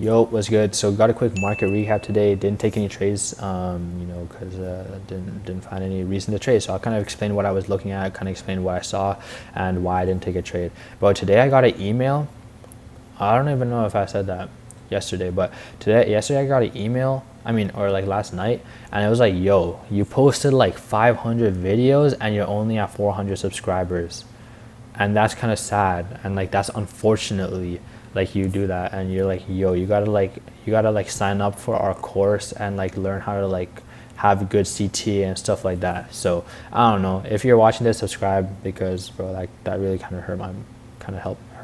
Yo, what's good? So got a quick market recap today. Didn't take any trades, because didn't find any reason to trade. So I'll kind of explain what I was looking at, kind of explain what I saw, and why I didn't take a trade. But today I got an email. I don't even know if I said that yesterday, but yesterday I got an email. Or like last night, and it was like, yo, you posted like 500 videos and you're only at 400 subscribers, and that's kind of sad, and like that's unfortunately like you do that, and you're like, yo, you gotta sign up for our course and like learn how to like have good CT and stuff like that. So I don't know, if you're watching this, subscribe, because bro, like that really kind of hurt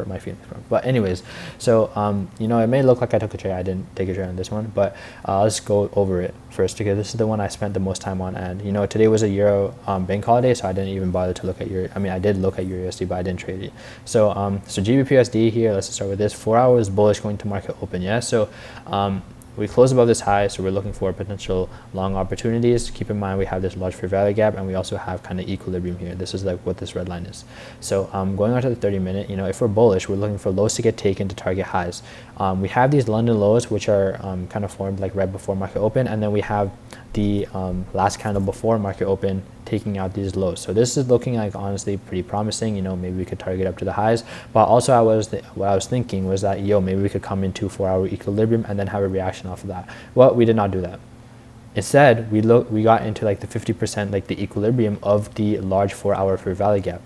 my feelings, bro. But anyways, so it may look like I took a trade. I didn't take a trade on this one, but let's go over it first, because this is the one I spent the most time on. And today was a Euro bank holiday, so I didn't even bother to look at I did look at EURUSD, but I didn't trade it. So GBPUSD here, let's start with this. 4 hours bullish going to market open. Yeah, so we closed above this high, so we're looking for potential long opportunities. Keep in mind we have this large fair value gap, and we also have kind of equilibrium here. This is like what this red line is. So going on to the 30-minute, if we're bullish, we're looking for lows to get taken to target highs. We have these London lows, which are kind of formed like right before market open, and then we have the last candle before market open taking out these lows. So this is looking like honestly pretty promising. Maybe we could target up to the highs, but also what I was thinking was that, yo, maybe we could come into 4-hour equilibrium and then have a reaction off of that. Well, we did not do that. Instead, we got into like the 50%, like the equilibrium of the large 4-hour fair value gap.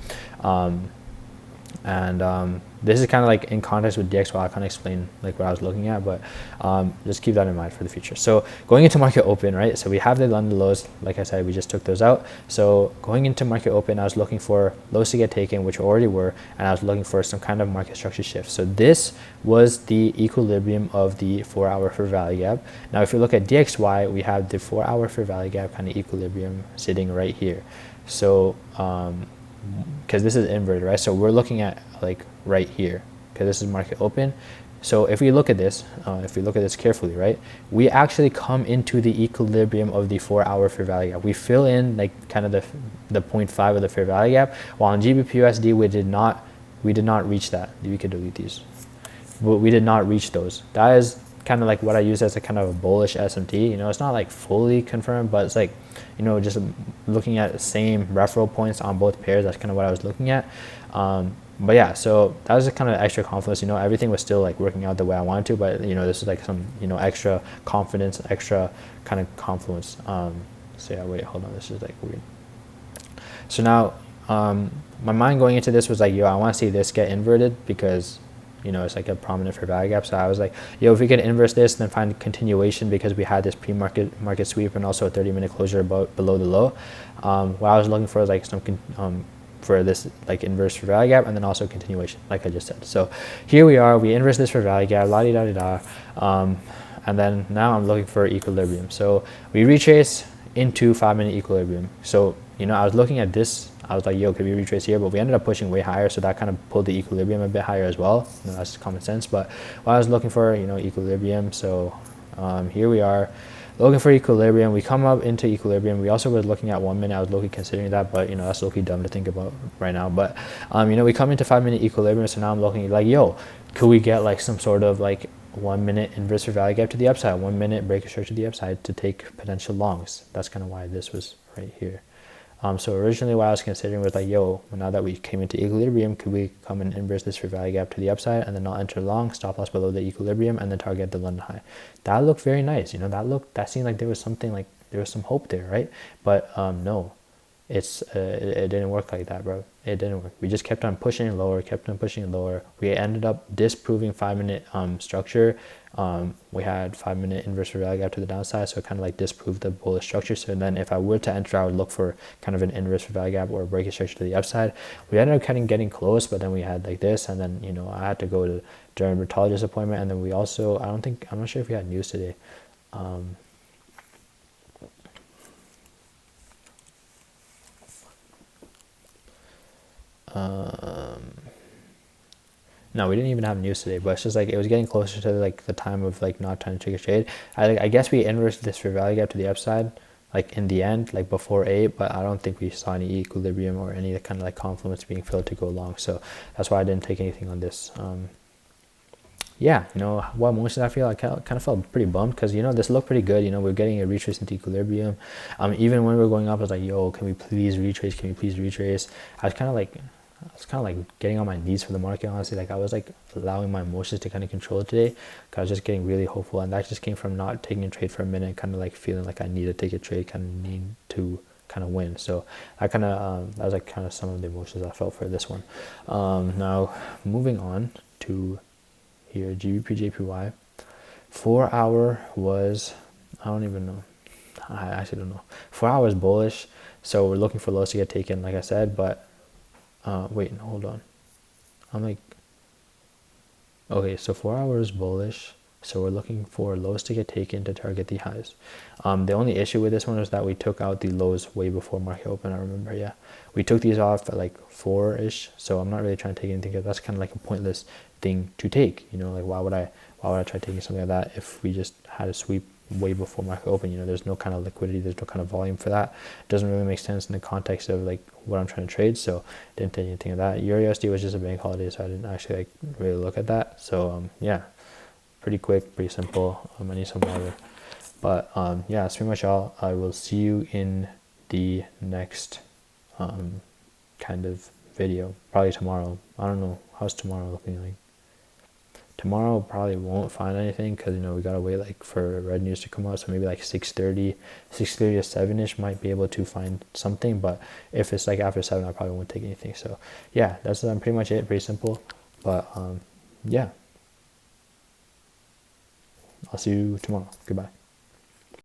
This is kind of like in context with DXY. I'll kind of explain like what I was looking at, but just keep that in mind for the future. So going into market open, right? So we have the London lows. Like I said, we just took those out. So going into market open, I was looking for lows to get taken, which already were, and I was looking for some kind of market structure shift. So this was the equilibrium of the 4-hour fair value gap. Now, if you look at DXY, we have the 4-hour fair value gap kind of equilibrium sitting right here. So because this is inverted, right? So we're looking at like right here, because this is market open. So if we look at this, carefully, right, we actually come into the equilibrium of the 4-hour fair value gap. We fill in like kind of the 0.5 of the fair value gap, while in GBPUSD we did not reach that. We could delete these, but we did not reach those. That is kind of like what I use as a kind of a bullish SMT. It's not like fully confirmed, but it's like, just looking at the same referral points on both pairs. That's kind of what I was looking at. But yeah, so that was a kind of extra confidence. Everything was still like working out the way I wanted to, but this is like some extra confidence, extra kind of confluence. So yeah, wait, hold on, this is like weird. So now my mind going into this was like, yo, I want to see this get inverted, because it's like a prominent fair value gap. So I was like, yo, if we could inverse this, then find continuation, because we had this pre-market sweep and also a 30-minute closure below the low. What I was looking for is like some for this like inverse fair value gap, and then also continuation, like I just said. So here we are, we inverse this fair value gap, and then now I'm looking for equilibrium. So we retrace into 5-minute equilibrium. So I was looking at this, I was like, yo, could we retrace here? But we ended up pushing way higher, so that kind of pulled the equilibrium a bit higher as well. That's common sense. But what I was looking for, equilibrium. So here we are looking for equilibrium. We come up into equilibrium. We also were looking at 1 minute. I was looking considering that, but that's looking dumb to think about right now. But we come into 5-minute equilibrium. So now I'm looking like, yo, could we get like some sort of like 1 minute inverse fair value gap to the upside, 1 minute break of structure to the upside to take potential longs? That's kind of why this was right here. So originally what I was considering was like, yo, now that we came into equilibrium, could we come and inverse this fair value gap to the upside, and then I'll enter long, stop loss below the equilibrium, and then target the London high. That looked very nice. That seemed like there was something, like there was some hope there, right? But no, it didn't work like that, bro. It didn't work. We just kept on pushing lower, We ended up disproving 5-minute structure. We had 5-minute inverse fair value gap to the downside, so it kind of like disproved the bullish structure. So then if I were to enter, I would look for kind of an inverse fair value gap or a break of structure to the upside. We ended up kind of getting close, but then we had like this, and then I had to go to dermatologist appointment, and then we also, I'm not sure if we had news today. No, we didn't even have news today, but it's just like it was getting closer to like the time of like not trying to take a trade. I guess we inversed this fair value gap to the upside like in the end, like before 8, but I don't think we saw any equilibrium or any kind of like confluence being filled to go long. So that's why I didn't take anything on this. yeah, what emotions I feel, I kind of felt pretty bummed because this looked pretty good. We're getting a retrace into equilibrium. Even when we were going up, I was like, yo, can we please retrace? Can we please retrace? I was kind of like getting on my knees for the market, honestly. Like I was like allowing my emotions to kind of control it today, because I was just getting really hopeful, and that just came from not taking a trade for a minute, kind of like feeling like I need to take a trade, kind of need to kind of win. So that was like kind of some of the emotions I felt for this one. Now moving on to here, GBP JPY. 4 hour was, I don't even know. I actually don't know. 4 hours bullish, so we're looking for lows to get taken, like I said. But wait, no, hold on. I'm like, okay, so 4 hours bullish, so we're looking for lows to get taken to target the highs. The only issue with this one is that we took out the lows way before market open. I remember, yeah, we took these off at like 4-ish. So I'm not really trying to take anything, because that's kind of like a pointless thing to take. Like why would I try taking something like that if we just had a sweep way before market open? There's no kind of liquidity, there's no kind of volume for that. It doesn't really make sense in the context of like what I'm trying to trade. So didn't take anything of that. Euro USD was just a bank holiday, so I didn't actually like really look at that. So yeah, pretty quick, pretty simple. I need some water. But yeah, that's pretty much all. I will see you in the next kind of video, probably tomorrow. I don't know, how's tomorrow looking like? Tomorrow probably won't find anything, because we gotta wait like for red news to come out. So maybe like 6:30 to 7ish might be able to find something. But if it's like after 7, I probably won't take anything. So yeah, that's pretty much it. Pretty simple. But yeah, I'll see you tomorrow. Goodbye.